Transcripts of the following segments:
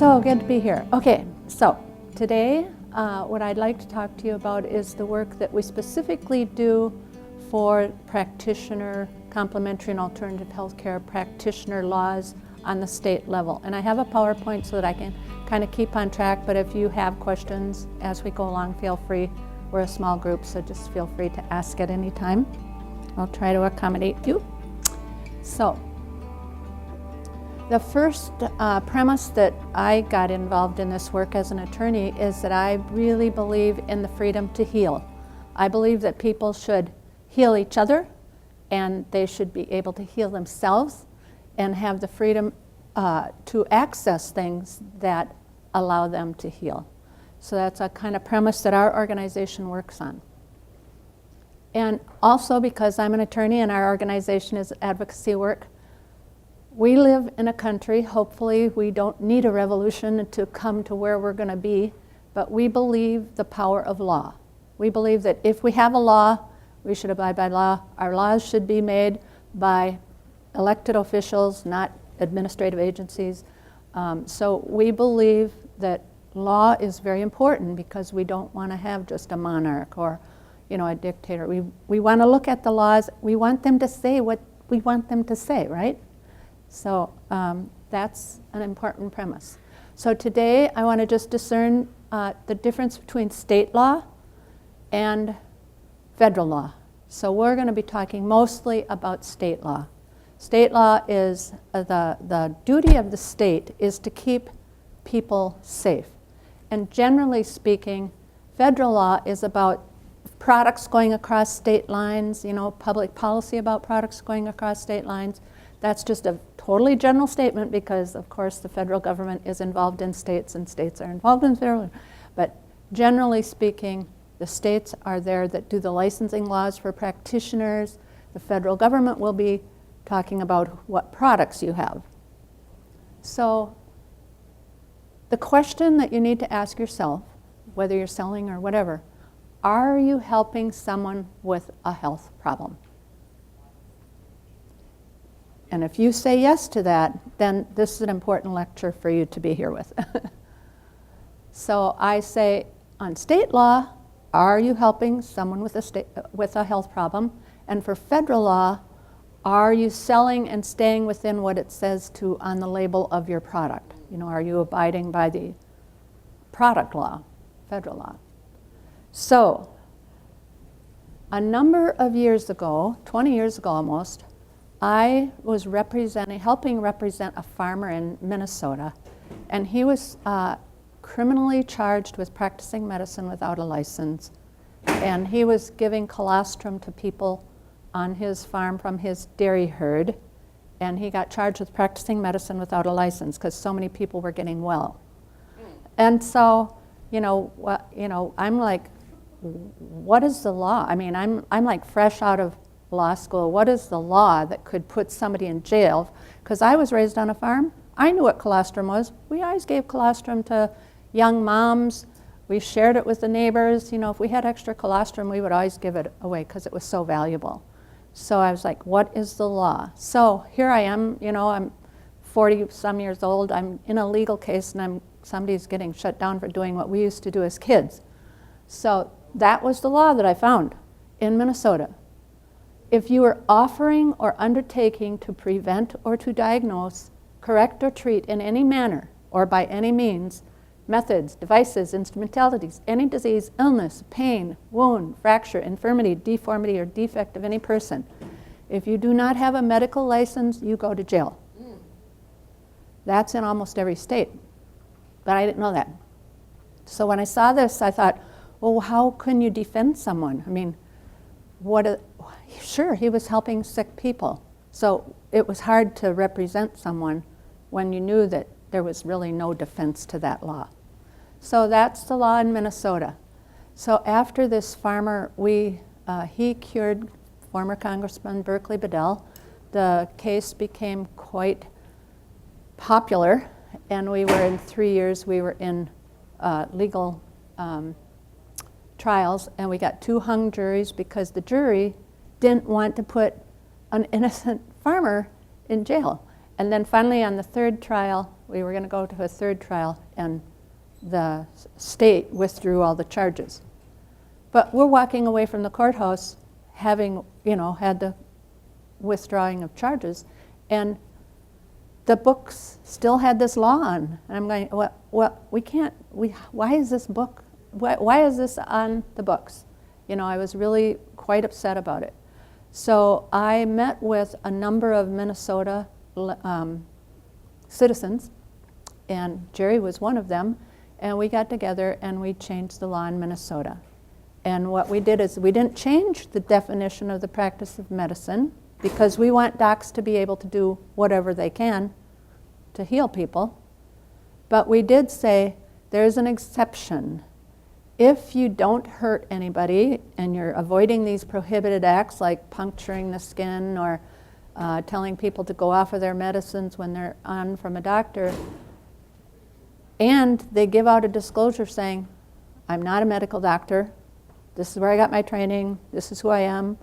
So good to be here. Okay, so today what I'd like to talk to you about is the work that we specifically do for practitioner, complementary and alternative healthcare practitioner laws on the state level. And I have a PowerPoint so that I can kind of keep on track, but if you have questions as we go along, feel free. We're a small group, so just feel free to ask at any time. I'll try to accommodate you. So, the first premise that I got involved in this work as an attorney is that I really believe in the freedom to heal. I believe that people should heal each other and they should be able to heal themselves and have the freedom to access things that allow them to heal. So that's a kind of premise that our organization works on. And also because I'm an attorney and our organization is advocacy work, we live in a country, hopefully we don't need a revolution to come to where we're going to be, but we believe the power of law. We believe that if we have a law, we should abide by law. Our laws should be made by elected officials, not administrative agencies. So we believe that law is very important because we don't want to have just a monarch or, a dictator. We want to look at the laws. We want them to say what we want them to say, right? So that's an important premise. So today I want to just discern the difference between state law and federal law. So we're going to be talking mostly about state law. State law is the duty of the state is to keep people safe. And generally speaking, federal law is about products going across state lines, public policy about products going across state lines. That's just a totally general statement because, of course, the federal government is involved in states and states are involved in federal. But generally speaking, the states are there that do the licensing laws for practitioners. The federal government will be talking about what products you have. So the question that you need to ask yourself, whether you're selling or whatever, are you helping someone with a health problem? And if you say yes to that, then this is an important lecture for you to be here with. So I say, on state law, are you helping someone with a health problem? And for federal law, are you selling and staying within what it says on the label of your product? Are you abiding by the product law, federal law? So, a number of years ago, 20 years ago almost, I was helping represent a farmer in Minnesota, and he was criminally charged with practicing medicine without a license, and he was giving colostrum to people on his farm from his dairy herd, and he got charged with practicing medicine without a license because so many people were getting well. And so, I'm like, what is the law? I mean, I'm like fresh out of law school. What is the law that could put somebody in jail? Because I was raised on a farm. I knew what colostrum was. We always gave colostrum to young moms. We shared it with the neighbors. If we had extra colostrum, we would always give it away because it was so valuable. So I was like, what is the law? So here I am, I'm 40-some years old. I'm in a legal case and somebody's getting shut down for doing what we used to do as kids. So that was the law that I found in Minnesota. If you are offering or undertaking to prevent or to diagnose, correct or treat in any manner or by any means, methods, devices, instrumentalities, any disease, illness, pain, wound, fracture, infirmity, deformity, or defect of any person, if you do not have a medical license, you go to jail. That's in almost every state, but I didn't know that. So when I saw this, I thought, well, how can you defend someone? I mean, sure, he was helping sick people. So it was hard to represent someone when you knew that there was really no defense to that law. So that's the law in Minnesota. So after this farmer, he cured former Congressman Berkeley Bedell. The case became quite popular, and in 3 years, we were in legal trials, and we got 2 hung juries because the jury didn't want to put an innocent farmer in jail. And then finally on the 3rd trial, We were going to go to a third trial, and the state withdrew all the charges. But we're walking away from the courthouse having, had the withdrawing of charges, and the books still had this law on. And I'm going, why is this book, why is this on the books? I was really quite upset about it. So I met with a number of Minnesota citizens, and Jerry was one of them, and we got together and we changed the law in Minnesota. And what we did is we didn't change the definition of the practice of medicine, because we want docs to be able to do whatever they can to heal people. But we did say there's an exception. If you don't hurt anybody and you're avoiding these prohibited acts like puncturing the skin or telling people to go off of their medicines when they're on from a doctor, and they give out a disclosure saying, I'm not a medical doctor, this is where I got my training, this is who I am,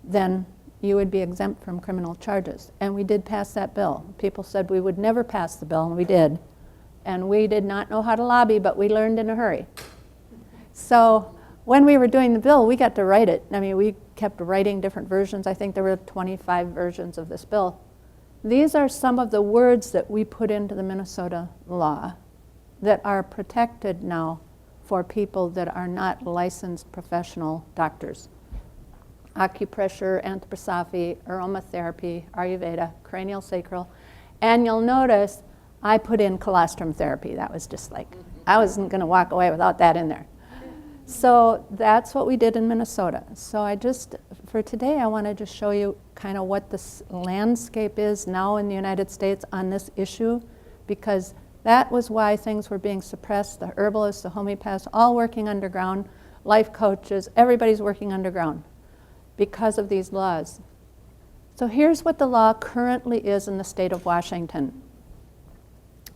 then you would be exempt from criminal charges. And we did pass that bill. People said we would never pass the bill, and we did. And we did not know how to lobby, but we learned in a hurry. So when we were doing the bill, we got to write it. I mean, we kept writing different versions. I think there were 25 versions of this bill. These are some of the words that we put into the Minnesota law that are protected now for people that are not licensed professional doctors. Acupressure, anthroposophy, aromatherapy, Ayurveda, cranial sacral. And you'll notice I put in colostrum therapy. That was just like, I wasn't going to walk away without that in there. So that's what we did in Minnesota. So for today, I want to just show you kind of what this landscape is now in the United States on this issue, because that was why things were being suppressed. The herbalists, the homeopaths, all working underground, life coaches, everybody's working underground because of these laws. So here's what the law currently is in the state of Washington.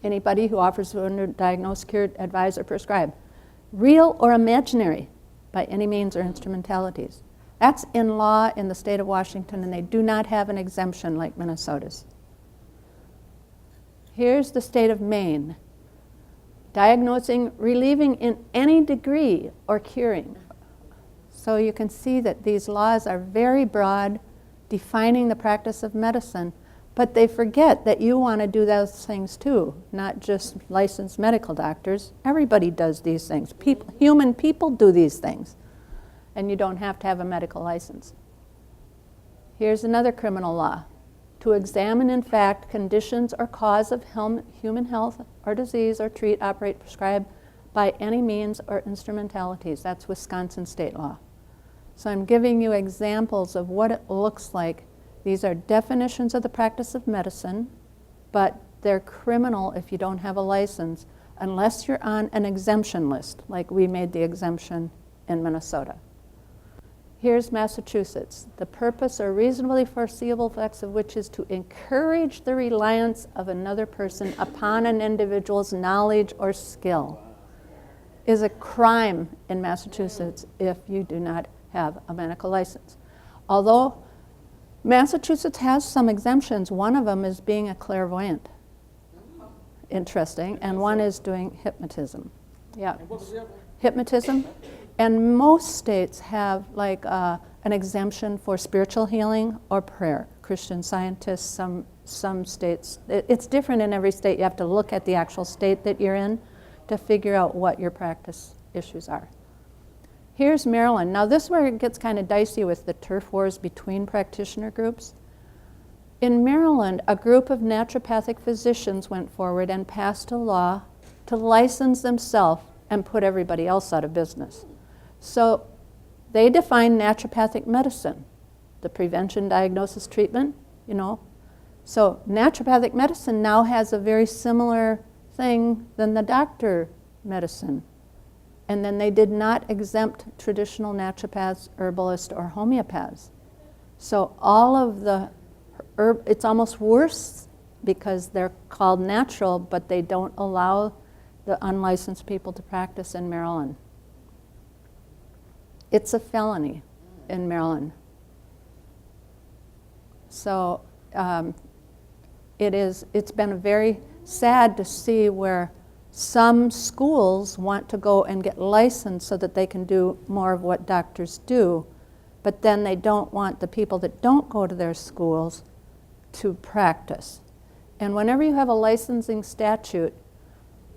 Anybody who offers to diagnose, cure, advise, or prescribe, real or imaginary, by any means or instrumentalities. That's in law in the state of Washington, and they do not have an exemption like Minnesota's. Here's the state of Maine. Diagnosing, relieving in any degree, or curing. So you can see that these laws are very broad, defining the practice of medicine, but they forget that you want to do those things too, not just licensed medical doctors. Everybody does these things. Human people do these things, and you don't have to have a medical license. Here's another criminal law. To examine in fact conditions or cause of human health or disease, or treat, operate, prescribe by any means or instrumentalities. That's Wisconsin state law. So I'm giving you examples of what it looks like. These are definitions of the practice of medicine, but they're criminal if you don't have a license, unless you're on an exemption list, like we made the exemption in Minnesota. Here's Massachusetts. The purpose or reasonably foreseeable effects of which is to encourage the reliance of another person upon an individual's knowledge or skill, is a crime in Massachusetts if you do not have a medical license. Although Massachusetts has some exemptions, one of them is being a clairvoyant. Interesting. And one is doing hypnotism. Yeah. Hypnotism. And most states have like an exemption for spiritual healing or prayer. Christian Scientists, some states, it's different in every state. You have to look at the actual state that you're in to figure out what your practice issues are. Here's Maryland. Now this is where it gets kind of dicey with the turf wars between practitioner groups. In Maryland, a group of naturopathic physicians went forward and passed a law to license themselves and put everybody else out of business. So they define naturopathic medicine, the prevention, diagnosis, treatment, So naturopathic medicine now has a very similar thing than the doctor medicine. And then they did not exempt traditional naturopaths, herbalists, or homeopaths. So all of the it's almost worse because they're called natural, but they don't allow the unlicensed people to practice in Maryland. It's a felony in Maryland. So it's been a very sad to see where some schools want to go and get licensed so that they can do more of what doctors do, but then they don't want the people that don't go to their schools to practice. And whenever you have a licensing statute,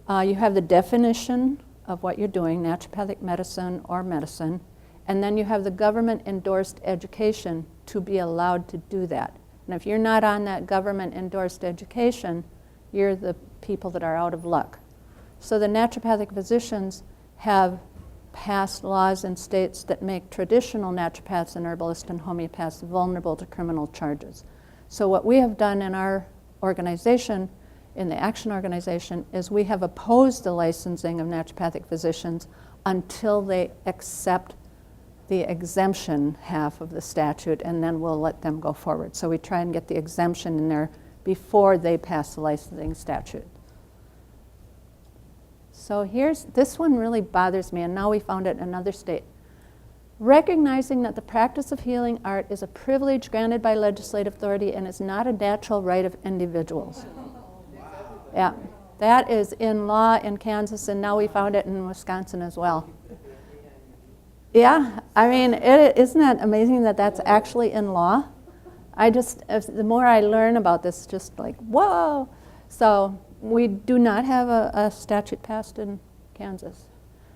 you have the definition of what you're doing, naturopathic medicine or medicine, and then you have the government-endorsed education to be allowed to do that. And if you're not on that government-endorsed education, you're the people that are out of luck. So the naturopathic physicians have passed laws in states that make traditional naturopaths and herbalists and homeopaths vulnerable to criminal charges. So what we have done in our organization, in the Action Organization, is we have opposed the licensing of naturopathic physicians until they accept the exemption half of the statute, and then we'll let them go forward. So we try and get the exemption in there before they pass the licensing statute. So this one really bothers me, and now we found it in another state. Recognizing that the practice of healing art is a privilege granted by legislative authority and is not a natural right of individuals. Yeah, that is in law in Kansas, and now we found it in Wisconsin as well. Yeah, I mean, isn't that amazing that that's actually in law? The more I learn about this, just like, whoa. So we do not have a statute passed in Kansas.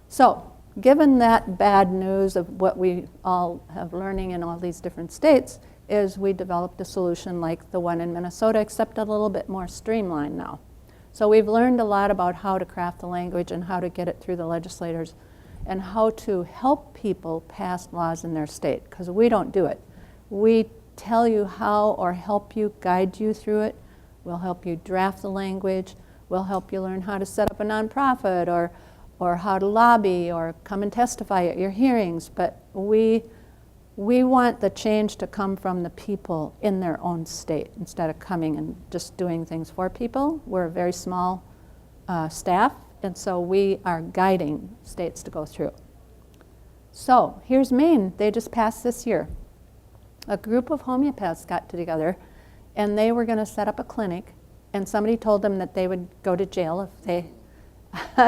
So given that bad news of what we all have learning in all these different states, is we developed a solution like the one in Minnesota, except a little bit more streamlined now. So we've learned a lot about how to craft the language and how to get it through the legislators and how to help people pass laws in their state, because we don't do it. We tell you how or help you, guide you through it. We'll help you draft the language. We'll help you learn how to set up a nonprofit or how to lobby or come and testify at your hearings. But we want the change to come from the people in their own state instead of coming and just doing things for people. We're a very small staff, and so we are guiding states to go through. So here's Maine. They just passed this year. A group of homeopaths got together, and they were going to set up a clinic, and somebody told them that they would go to jail if they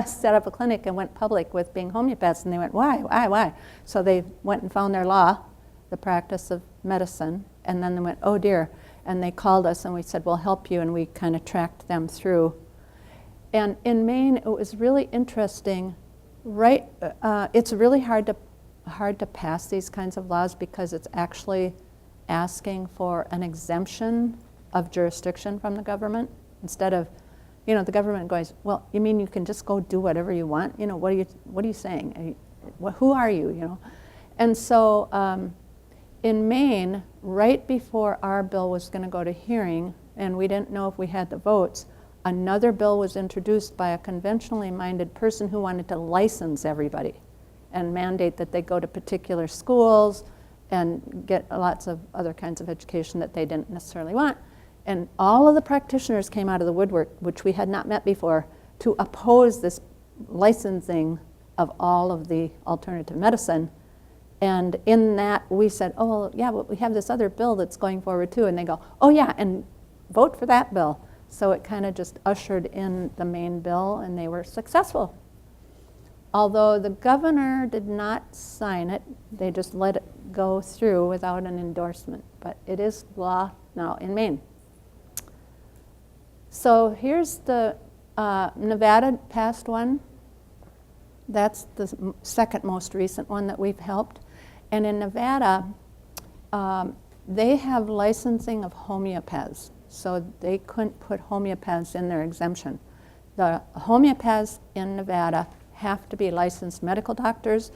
set up a clinic and went public with being homeopaths, and they went, why? So they went and found their law, the practice of medicine, and then they went, oh dear, and they called us, and we said, we'll help you, and we kind of tracked them through. And in Maine, it was really interesting. It's really hard to pass these kinds of laws because it's actually asking for an exemption of jurisdiction from the government instead of, the government goes, well, you mean you can just go do whatever you want? What are you saying? Who are you? And so in Maine, right before our bill was going to go to hearing, and we didn't know if we had the votes, another bill was introduced by a conventionally minded person who wanted to license everybody and mandate that they go to particular schools and get lots of other kinds of education that they didn't necessarily want. And all of the practitioners came out of the woodwork, which we had not met before, to oppose this licensing of all of the alternative medicine. And in that, we said, oh, well, yeah, but we have this other bill that's going forward too. And they go, oh yeah, and vote for that bill. So it kind of just ushered in the main bill, and they were successful. Although the governor did not sign it, they just let it go through without an endorsement. But it is law now in Maine. So here's the Nevada passed one. That's the second most recent one that we've helped. And in Nevada, they have licensing of homeopaths. So they couldn't put homeopaths in their exemption. The homeopaths in Nevada have to be licensed medical doctors,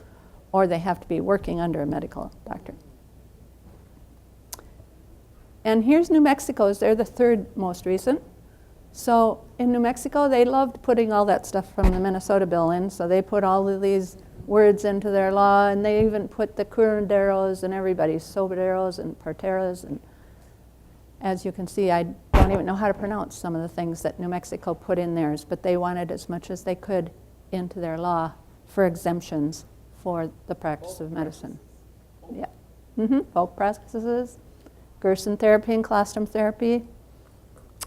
or they have to be working under a medical doctor. And here's New Mexico's. They're the third most recent. So in New Mexico, they loved putting all that stuff from the Minnesota bill in, so they put all of these words into their law, and they even put the curanderos and everybody's sobaderos and parteras, and as you can see, I don't even know how to pronounce some of the things that New Mexico put in theirs, but they wanted as much as they could into their law for exemptions for the practice of medicine. Yeah. Folk practices, Gerson therapy and colostrum therapy.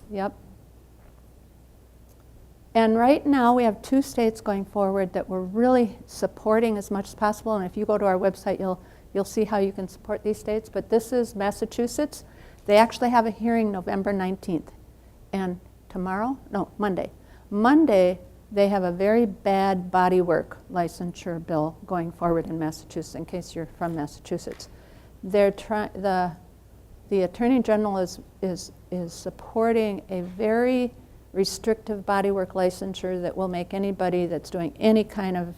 Yep. And right now we have 2 states going forward that we're really supporting as much as possible. And if you go to our website, you'll see how you can support these states. But this is Massachusetts. They actually have a hearing November 19th. And Monday. Monday, they have a very bad bodywork licensure bill going forward in Massachusetts, in case you're from Massachusetts. The Attorney General is supporting a very restrictive bodywork licensure that will make anybody that's doing any kind of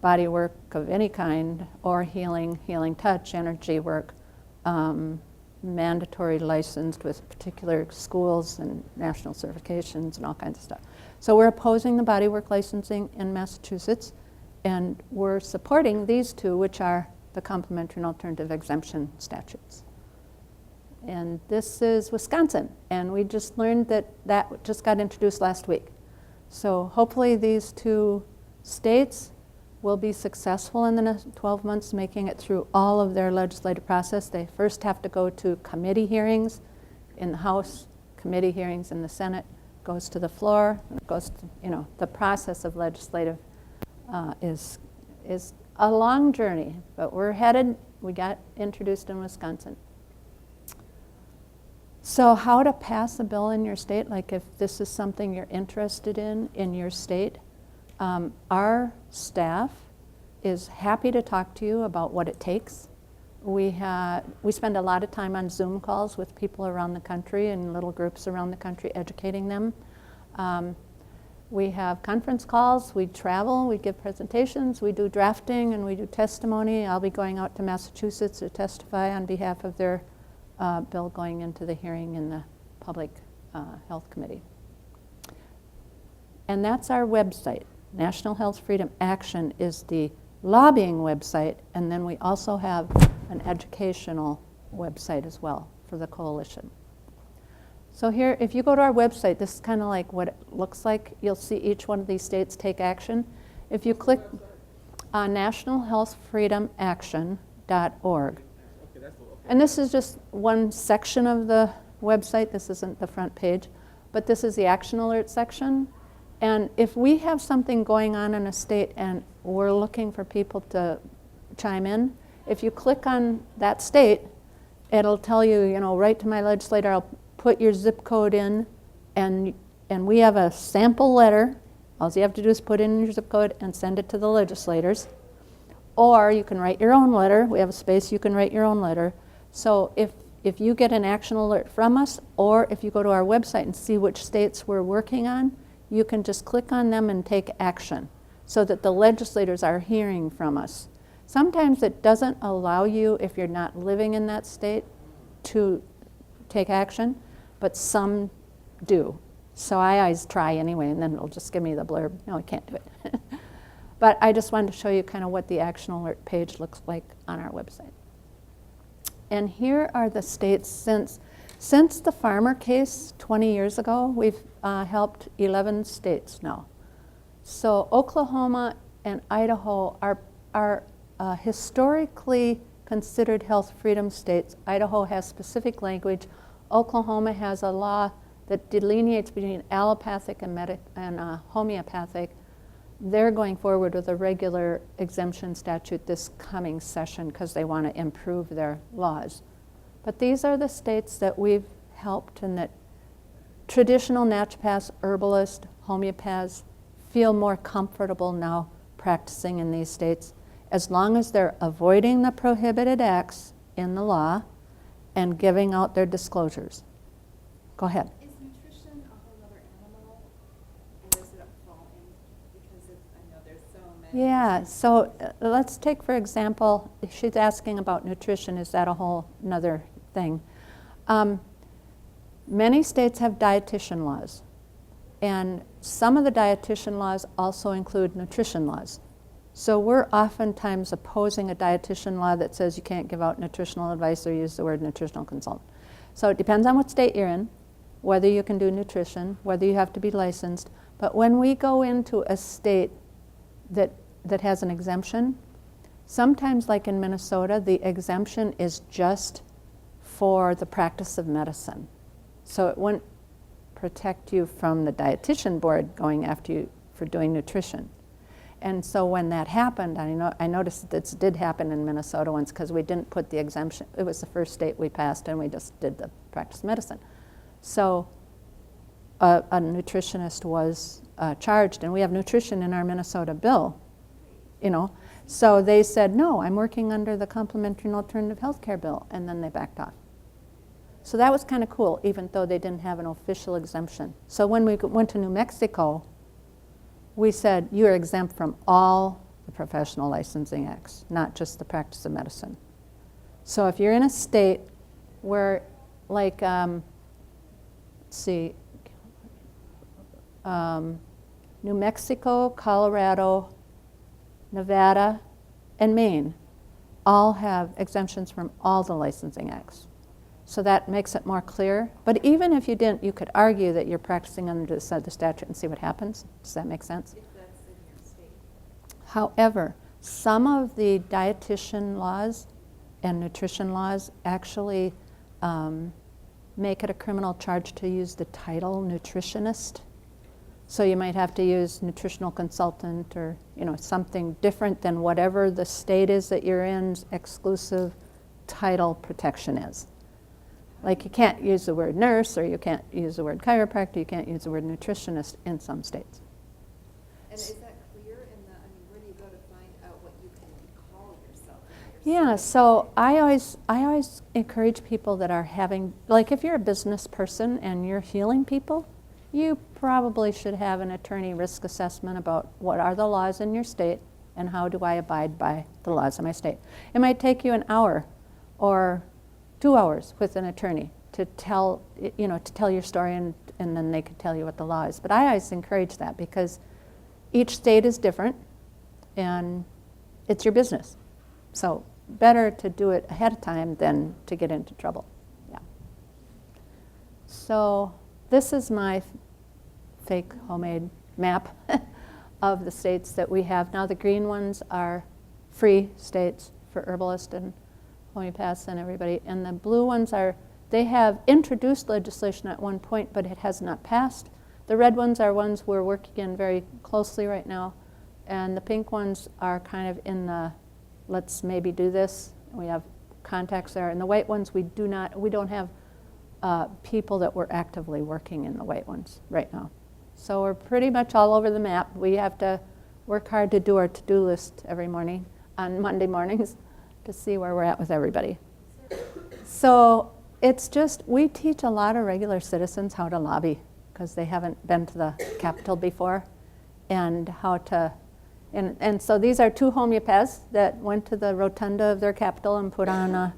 bodywork of any kind, or healing touch, energy work, mandatory licensed with particular schools and national certifications and all kinds of stuff. So we're opposing the bodywork licensing in Massachusetts, and we're supporting these 2, which are the complementary and alternative exemption statutes. And this is Wisconsin, and we just learned that just got introduced last week. So hopefully these 2 states will be successful in the next 12 months making it through all of their legislative process. They first have to go to committee hearings in the House, committee hearings in the Senate, goes to the floor, and it goes to, the process of legislative is a long journey, but we got introduced in Wisconsin. So how to pass a bill in your state, like if this is something you're interested in your state, our staff is happy to talk to you about what it takes. We spend a lot of time on Zoom calls with people around the country and little groups around the country educating them. We have conference calls, we travel, we give presentations, we do drafting, and we do testimony. I'll be going out to Massachusetts to testify on behalf of their bill going into the hearing in the Public Health Committee. And that's our website. National Health Freedom Action is the lobbying website, and then we also have an educational website as well for the coalition. So here, if you go to our website, this is kind of like what it looks like. You'll see each one of these states take action. If you click on nationalhealthfreedomaction.org, and this is just one section of the website. This isn't the front page, but this is the action alert section. And if we have something going on in a state and we're looking for people to chime in, if you click on that state, it'll tell you, write to my legislator, I'll put your zip code in, and we have a sample letter. All you have to do is put in your zip code and send it to the legislators. Or you can write your own letter. We have a space you can write your own letter. So if you get an action alert from us, or if you go to our website and see which states we're working on, you can just click on them and take action so that the legislators are hearing from us. Sometimes it doesn't allow you, if you're not living in that state, to take action, but some do. So I always try anyway, and then it'll just give me the blurb. No, I can't do it. But I just wanted to show you kind of what the action alert page looks like on our website. And here are the states since the farmer case 20 years ago. We've helped 11 states now. So Oklahoma and Idaho are historically considered health freedom states. Idaho has specific language. Oklahoma has a law that delineates between allopathic and homeopathic. They're going forward with a regular exemption statute this coming session because they want to improve their laws. But these are the states that we've helped and that traditional naturopaths, herbalists, homeopaths feel more comfortable now practicing in these states, as long as they're avoiding the prohibited acts in the law and giving out their disclosures. Go ahead. Is nutrition a whole other animal, or is it a fall in? Because I know there's so many. Yeah, so let's take, for example, she's asking about nutrition. Is that a whole another thing? Many states have dietitian laws, and some of the dietitian laws also include nutrition laws. So we're oftentimes opposing a dietitian law that says you can't give out nutritional advice or use the word nutritional consultant. So it depends on what state you're in, whether you can do nutrition, whether you have to be licensed. But when we go into a state that has an exemption, sometimes like in Minnesota, the exemption is just for the practice of medicine. So it wouldn't protect you from the dietitian board going after you for doing nutrition. And so when that happened, I noticed that this did happen in Minnesota once because we didn't put the exemption. It was the first state we passed, and we just did the practice of medicine. So a nutritionist was charged, and we have nutrition in our Minnesota bill, you know. So they said, no, I'm working under the Complementary and Alternative Healthcare bill, and then they backed off. So that was kind of cool, even though they didn't have an official exemption. So when we went to New Mexico, we said, you're exempt from all the professional licensing acts, not just the practice of medicine. So if you're in a state where, like, let's see, New Mexico, Colorado, Nevada, and Maine all have exemptions from all the licensing acts. So that makes it more clear. But even if you didn't, you could argue that you're practicing under the statute and see what happens. Does that make sense? If that's in your state. However, some of the dietitian laws and nutrition laws actually make it a criminal charge to use the title nutritionist. So you might have to use nutritional consultant or, you know, something different than whatever the state is that you're in's exclusive title protection is. Like you can't use the word nurse, or you can't use the word chiropractor, you can't use the word nutritionist in some states. And is that clear in the, I mean, where do you go to find out what you can call yourself in your Yeah, state? so I always encourage people that are having, like if you're a business person and you're healing people, you probably should have an attorney risk assessment about what are the laws in your state and how do I abide by the laws of my state. It might take you an hour or 2 hours with an attorney to tell, you know, to tell your story, and then they could tell you what the law is. But I always encourage that because each state is different and it's your business. So better to do it ahead of time than to get into trouble. Yeah. So this is my fake homemade map of the states that we have. Now the green ones are free states for herbalists and homeopaths and everybody, and the blue ones are, they have introduced legislation at one point, but it has not passed. The red ones are ones we're working in very closely right now, and the pink ones are kind of in the, let's maybe do this. We have contacts there, and the white ones we don't have people that we're actively working in the white ones right now. So we're pretty much all over the map. We have to work hard to do our to-do list every morning on Monday mornings to see where we're at with everybody. So it's just, we teach a lot of regular citizens how to lobby because they haven't been to the Capitol before, and how to, and so these are two homeopaths that went to the rotunda of their Capitol and put on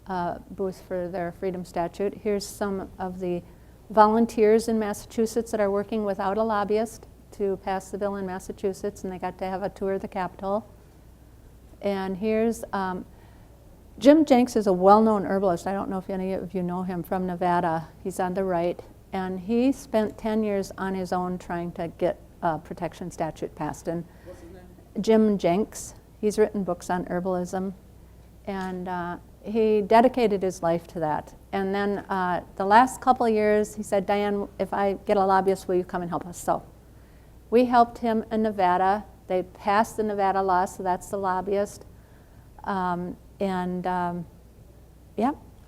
a booth for their freedom statute. Here's some of the volunteers in Massachusetts that are working without a lobbyist to pass the bill in Massachusetts, and they got to have a tour of the Capitol. And here's Jim Jenks is a well-known herbalist. I don't know if any of you know him, from Nevada. He's on the right, and he spent 10 years on his own trying to get a protection statute passed. And What's his name? Jim Jenks, he's written books on herbalism, and he dedicated his life to that. And then the last couple of years, he said, Diane, if I get a lobbyist, will you come and help us? So we helped him in Nevada. They passed the Nevada law, so that's the lobbyist. Yeah,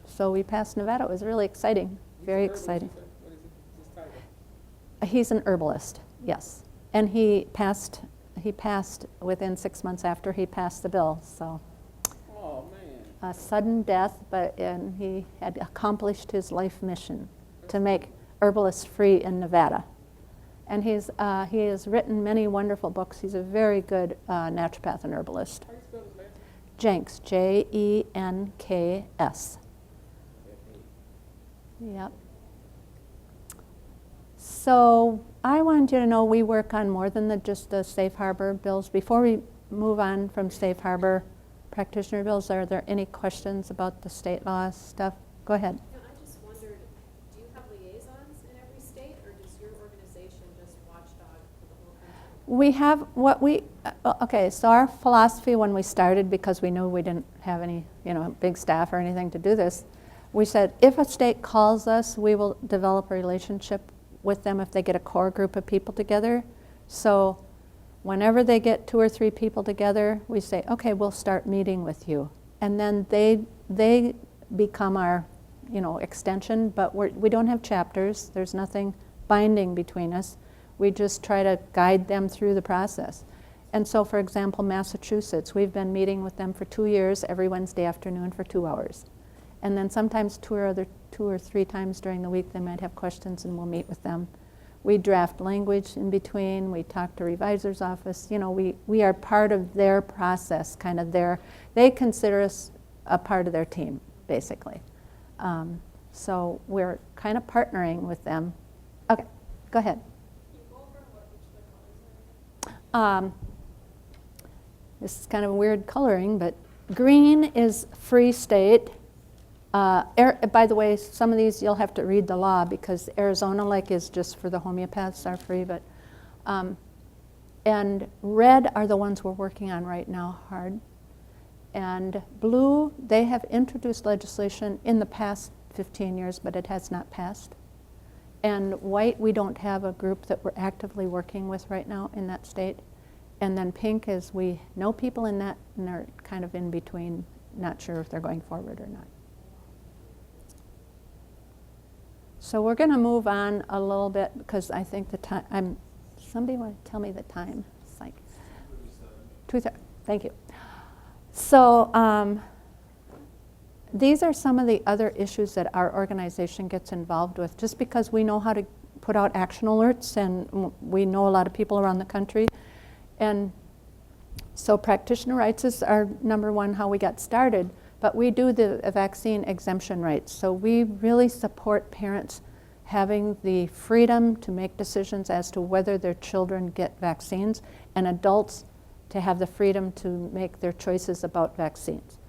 so we passed Nevada. It was really exciting, very exciting. What is his title? He's an herbalist, yes. And he passed within 6 months after he passed the bill, so. Oh, man. A sudden death, and he had accomplished his life mission to make herbalists free in Nevada. And he has written many wonderful books. He's a very good naturopath and herbalist. How do you spell his last name? Jenks, Jenks. Yep. So I wanted you to know we work on more than just the safe harbor bills. Before we move on from safe harbor practitioner bills, are there any questions about the state law stuff? Go ahead. And I just wondered, do you have liaisons in every state, or does your organization just watchdog for the whole country? We have what we, okay, so our philosophy when we started, because we knew we didn't have any, big staff or anything to do this, we said if a state calls us, we will develop a relationship with them if they get a core group of people together. So whenever they get 2 or 3 people together, we say, okay, we'll start meeting with you. And then they become our, extension, but we don't have chapters. There's nothing binding between us. We just try to guide them through the process. And so, for example, Massachusetts, we've been meeting with them for 2 years every Wednesday afternoon for 2 hours. And then sometimes 2 or 3 times during the week they might have questions and we'll meet with them. We draft language in between. We talk to revisor's office. We are part of their process, kind of they consider us a part of their team, basically. So we're kind of partnering with them. Okay, go ahead. This is kind of weird coloring, but green is free state. By the way, some of these you'll have to read the law because Arizona is just for the homeopaths are free, but and red are the ones we're working on right now hard. And blue, they have introduced legislation in the past 15 years, but it has not passed. And white, we don't have a group that we're actively working with right now in that state. And then pink is we know people in that, and they're kind of in between, not sure if they're going forward or not. So we're going to move on a little bit because I think the time, somebody want to tell me the time? It's like 2:30. Thank you. So these are some of the other issues that our organization gets involved with. Just because we know how to put out action alerts and we know a lot of people around the country. And so Practitioner Rights is our number one, how we got started. But we do the vaccine exemption rights. So we really support parents having the freedom to make decisions as to whether their children get vaccines, and adults to have the freedom to make their choices about vaccines.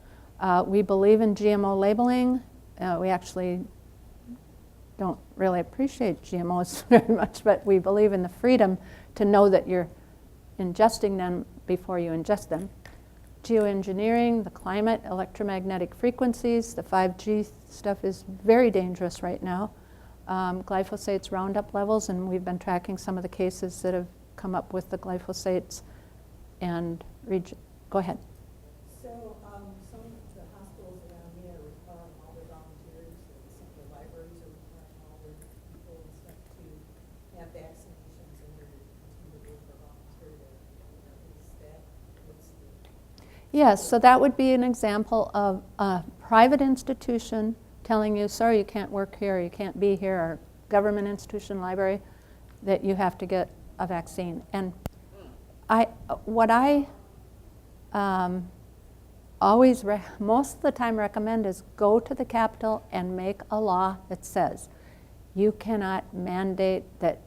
We believe in GMO labeling. We actually don't really appreciate GMOs very much, but we believe in the freedom to know that you're ingesting them before you ingest them. Geoengineering, the climate, electromagnetic frequencies, the 5G stuff is very dangerous right now. Glyphosates, Roundup levels, and we've been tracking some of the cases that have come up with the glyphosates. And go ahead. So some of the hospitals around me are requiring all their volunteers, and some of the libraries are requiring all their people and stuff to have vaccinations in order to continue to work for volunteer there. What's the... Yes, so that would be an example of a private institution telling you, sorry, you can't work here, you can't be here, or government institution, library, that you have to get a vaccine. And what I always, most of the time recommend is go to the Capitol and make a law that says you cannot mandate that,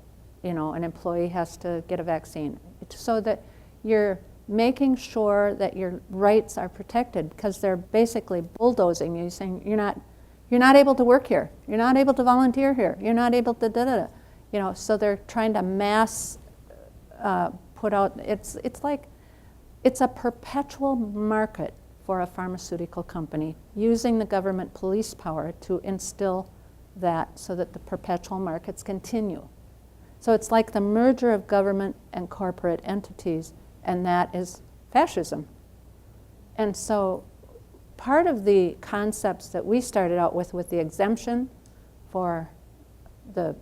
an employee has to get a vaccine. So that you're making sure that your rights are protected, because they're basically bulldozing you, saying you're not able to work here, you're not able to volunteer here, you're not able to da-da-da. So they're trying to mass put out, it's a perpetual market for a pharmaceutical company using the government police power to instill that so that the perpetual markets continue. So it's like the merger of government and corporate entities, and that is fascism. And so part of the concepts that we started out with the exemption for the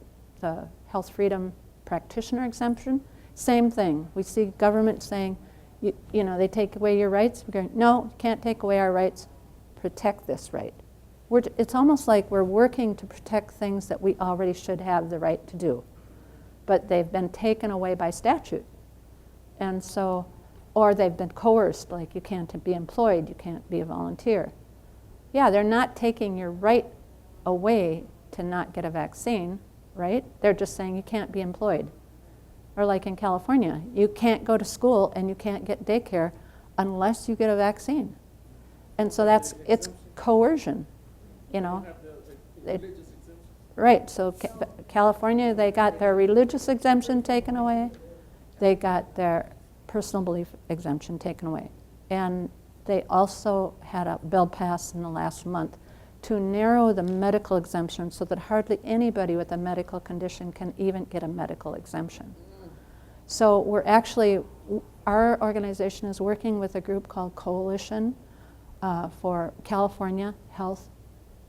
health freedom practitioner exemption, same thing. We see government saying, they take away your rights. We're going, no, you can't take away our rights. Protect this right. It's almost like we're working to protect things that we already should have the right to do. But they've been taken away by statute. And so, or they've been coerced, like you can't be employed, you can't be a volunteer. Yeah, they're not taking your right away to not get a vaccine, right? They're just saying you can't be employed. Or like in California, you can't go to school and you can't get daycare unless you get a vaccine. And so it's coercion, Right, so California, they got their religious exemption taken away. They got their personal belief exemption taken away. And they also had a bill passed in the last month to narrow the medical exemption so that hardly anybody with a medical condition can even get a medical exemption. So we're actually, our organization is working with a group called Coalition for California Health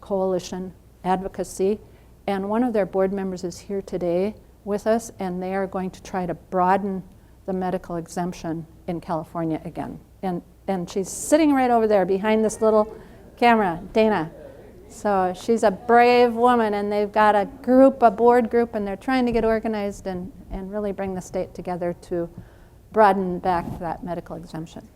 Coalition Advocacy, and one of their board members is here today with us, and they are going to try to broaden the medical exemption in California again. And she's sitting right over there behind this little camera, Dana. So she's a brave woman, and they've got a group, a board group, and they're trying to get organized and really bring the state together to broaden back that medical exemption.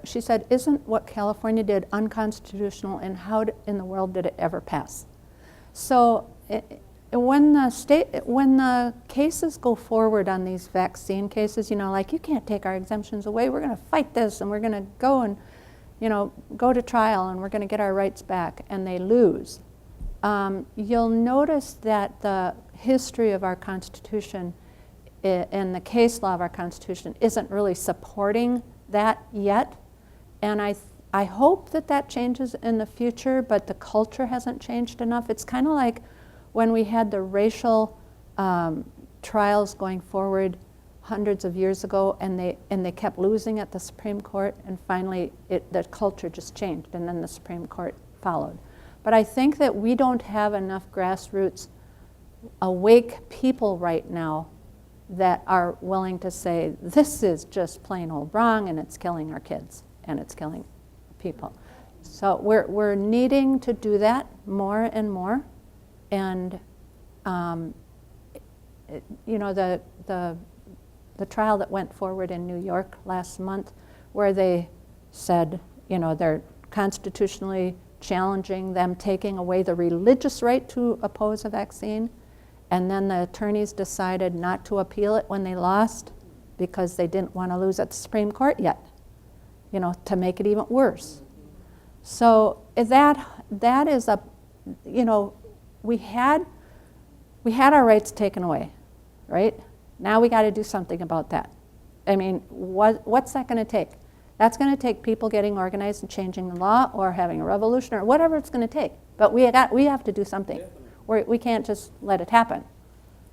She said, isn't what California did unconstitutional, and how in the world did it ever pass? So when the cases go forward on these vaccine cases, like, you can't take our exemptions away, we're going to fight this, and we're going to go and, go to trial, and we're going to get our rights back, and they lose. You'll notice that the history of our Constitution and the case law of our Constitution isn't really supporting that yet. And I hope that changes in the future, but the culture hasn't changed enough. It's kind of like when we had the racial trials going forward hundreds of years ago, and they kept losing at the Supreme Court, and finally the culture just changed, and then the Supreme Court followed. But I think that we don't have enough grassroots awake people right now that are willing to say, this is just plain old wrong, and it's killing our kids, and it's killing people. So we're needing to do that more and more. And the trial that went forward in New York last month, where they said, they're constitutionally challenging them taking away the religious right to oppose a vaccine, and then the attorneys decided not to appeal it when they lost because they didn't want to lose at the Supreme Court yet, to make it even worse. So that is a, we had our rights taken away, right? Now we got to do something about that. I mean, what's that going to take? That's going to take people getting organized and changing the law, or having a revolution, or whatever it's going to take. But we have to do something. We can't just let it happen.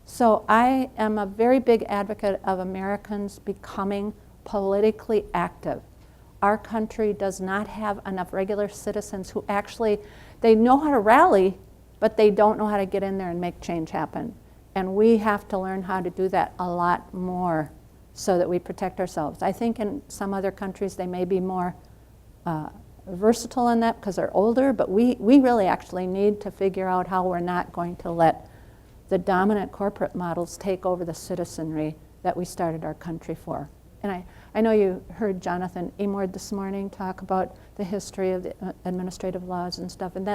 So I am a very big advocate of Americans becoming politically active. Our country does not have enough regular citizens who actually, they know how to rally, but they don't know how to get in there and make change happen. And we have to learn how to do that a lot more so that we protect ourselves. I think in some other countries they may be more versatile in that because they're older, but we really actually need to figure out how we're not going to let the dominant corporate models take over the citizenry that we started our country for. And I know you heard Jonathan Emord this morning talk about the history of the administrative laws and stuff, and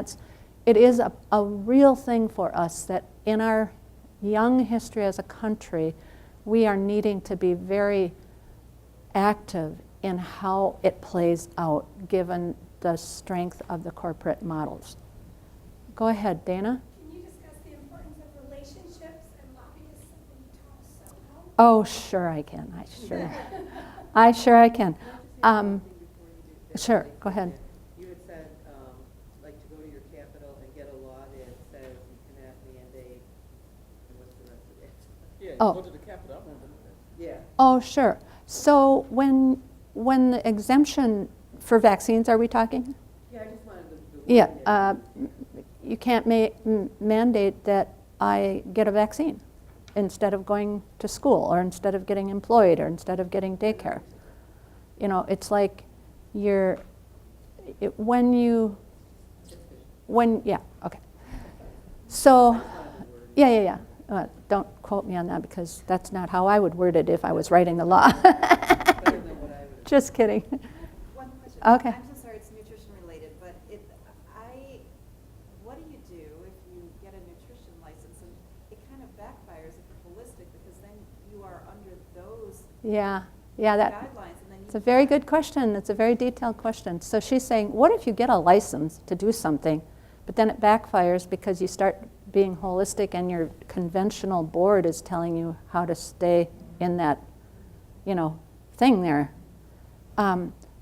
it is a real thing for us that in our young history as a country, we are needing to be very active in how it plays out, given the strength of the corporate models. Go ahead, Dana. Can you discuss the importance of relationships and lobbyists, something you taught us so well? Oh, sure I can. I sure can. Sure, go ahead. You had said, like, to go to your capital and get a law that says you cannot mandate, and what's the rest of it? Yeah, Oh. go to the Capitol. I remember that. Yeah. Oh, sure. So when the exemption for vaccines, are we talking? Yeah, I just wanted to. Yeah, you can't mandate that I get a vaccine instead of going to school, or instead of getting employed, or instead of getting daycare. It's like yeah, okay. So, yeah. Don't quote me on that, because that's not how I would word it if I was writing the law. Better than what I would. Just kidding. One question. Okay. I'm so sorry, it's nutrition related, but what do you do if you get a nutrition license and it kind of backfires if you're holistic, because then you are under those Yeah, guidelines, and then it's a very good question. It's a very detailed question. So she's saying, what if you get a license to do something, but then it backfires because you start being holistic and your conventional board is telling you how to stay in that thing there.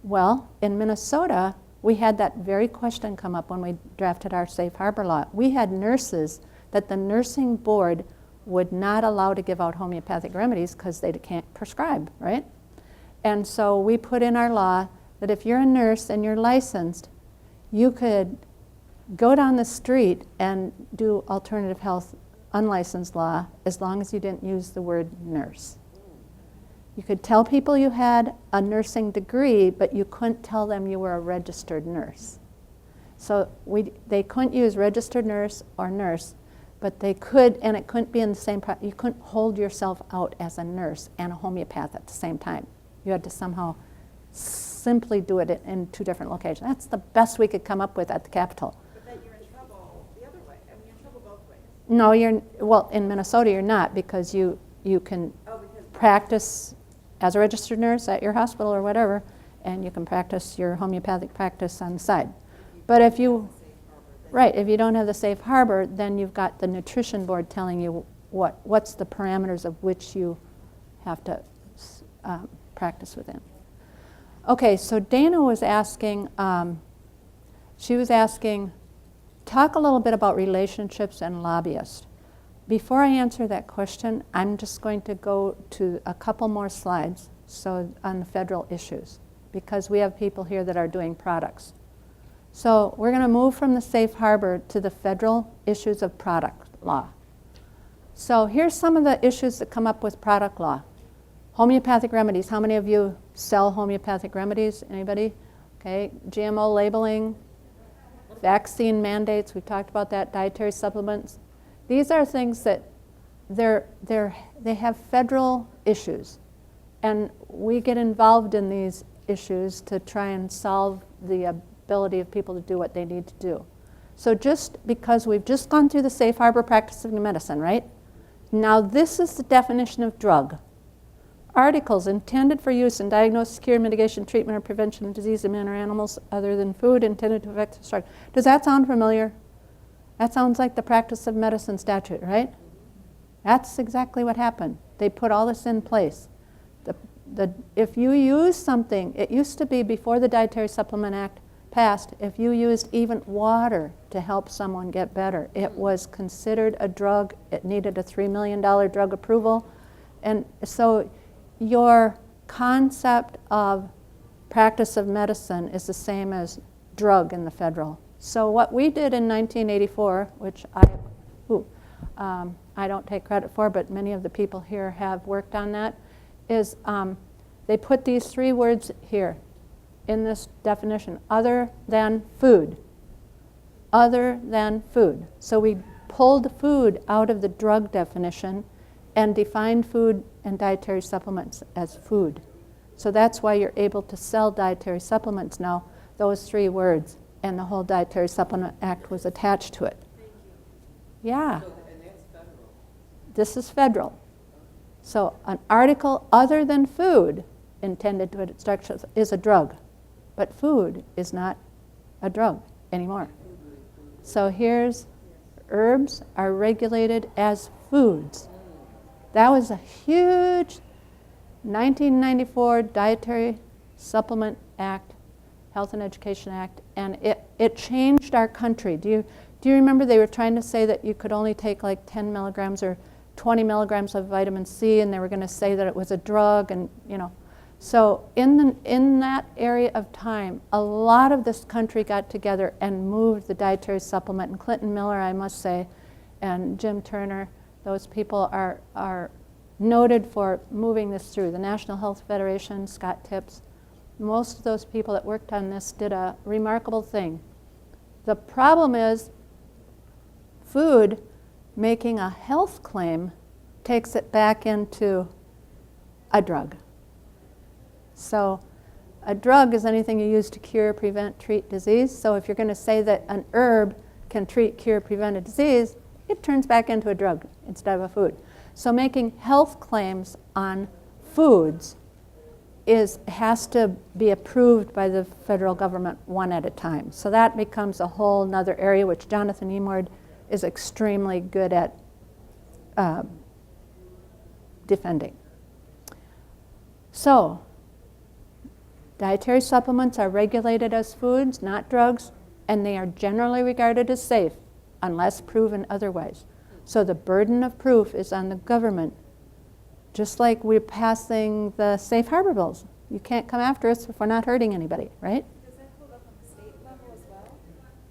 Well, in Minnesota, we had that very question come up when we drafted our safe harbor law. We had nurses that the nursing board would not allow to give out homeopathic remedies because they can't prescribe, right? And so we put in our law that if you're a nurse and you're licensed, you could go down the street and do alternative health unlicensed law as long as you didn't use the word nurse. You could tell people you had a nursing degree, but you couldn't tell them you were a registered nurse. So they couldn't use registered nurse or nurse, but they could, and it couldn't be in the same, you couldn't hold yourself out as a nurse and a homeopath at the same time. You had to somehow simply do it in two different locations. That's the best we could come up with at the Capitol. But then you're in trouble the other way. I mean, you're in trouble both ways. No, well, in Minnesota you're not, because you can practice as a registered nurse at your hospital or whatever, and you can practice your homeopathic practice on the side. But if you, right, if you don't have the safe harbor, then you've got the nutrition board telling you what's the parameters of which you have to practice within. Okay, so Dana was asking, talk a little bit about relationships and lobbyists. Before I answer that question, I'm just going to go to a couple more slides on the federal issues, because we have people here that are doing products. So we're going to move from the safe harbor to the federal issues of product law. So here's some of the issues that come up with product law. Homeopathic remedies. How many of you sell homeopathic remedies? Anybody? Okay. GMO labeling, vaccine mandates. We've talked about that. Dietary supplements. These are things that they have federal issues, and we get involved in these issues to try and solve the ability of people to do what they need to do. So just because we've just gone through the safe harbor practice of medicine, right? Now this is the definition of drug. Articles intended for use in diagnosis, cure, mitigation, treatment, or prevention of disease in men or animals other than food intended to affect the structure. Does that sound familiar? That sounds like the practice of medicine statute, right? That's exactly what happened. They put all this in place. If you use something, it used to be before the Dietary Supplement Act passed, if you used even water to help someone get better, it was considered a drug. It needed a $3 million drug approval. And so your concept of practice of medicine is the same as drug in the federal. So what we did in 1984, which I don't take credit for, but many of the people here have worked on that, is they put these three words here in this definition: other than food. Other than food. So we pulled food out of the drug definition and defined food and dietary supplements as food. So that's why you're able to sell dietary supplements now, those three words, and the whole Dietary Supplement Act was attached to it. Yeah. And that's federal. This is federal. So an article other than food intended to instruct is a drug, but food is not a drug anymore. So here's herbs are regulated as foods. That was a huge 1994 Dietary Supplement Act, Health and Education Act, and it changed our country. Do you remember they were trying to say that you could only take like 10 milligrams or 20 milligrams of vitamin C, and they were going to say that it was a drug, and So in that area of time, a lot of this country got together and moved the dietary supplement. And Clinton Miller, I must say, and Jim Turner, those people are noted for moving this through. The National Health Federation, Scott Tips, most of those people that worked on this did a remarkable thing. The problem is food making a health claim takes it back into a drug. So a drug is anything you use to cure, prevent, treat disease. So if you're going to say that an herb can treat, cure, prevent a disease, it turns back into a drug instead of a food. So making health claims on foods has to be approved by the federal government one at a time. So that becomes a whole nother area which Jonathan Emord is extremely good at defending. So, dietary supplements are regulated as foods, not drugs, and they are generally regarded as safe unless proven otherwise. So the burden of proof is on the government. Just like we're passing the safe harbor bills. You can't come after us if we're not hurting anybody, right? Does that hold up on the state level as well,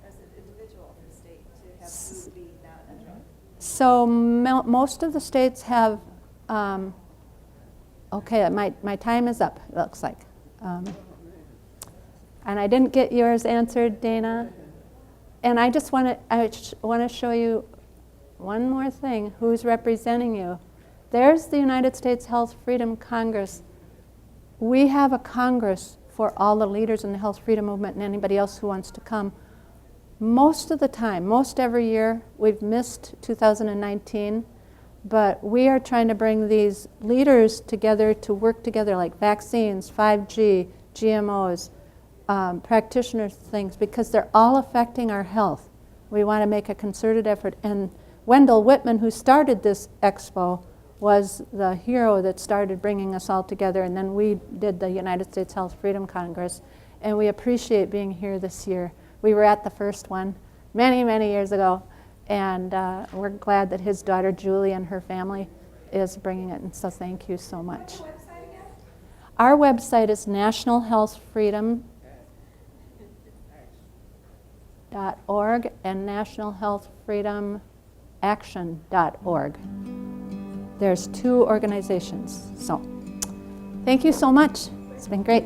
as an individual for the state to have food be not a drug? So most of the states have, okay, my time is up, it looks like. And I didn't get yours answered, Dana. And I just want to show you one more thing, who's representing you. There's the United States Health Freedom Congress. We have a Congress for all the leaders in the health freedom movement and anybody else who wants to come. Most of the time, most every year, we've missed 2019, but we are trying to bring these leaders together to work together, like vaccines, 5G, GMOs, practitioner things, because they're all affecting our health. We want to make a concerted effort. And Wendell Whitman, who started this expo, was the hero that started bringing us all together, and then we did the United States Health Freedom Congress, and we appreciate being here this year. We were at the first one many, many years ago, and we're glad that his daughter Julie and her family is bringing it, and so thank you so much. What's the website again? Our website is nationalhealthfreedom.org and nationalhealthfreedomaction.org. There's two organizations. So thank you so much. It's been great.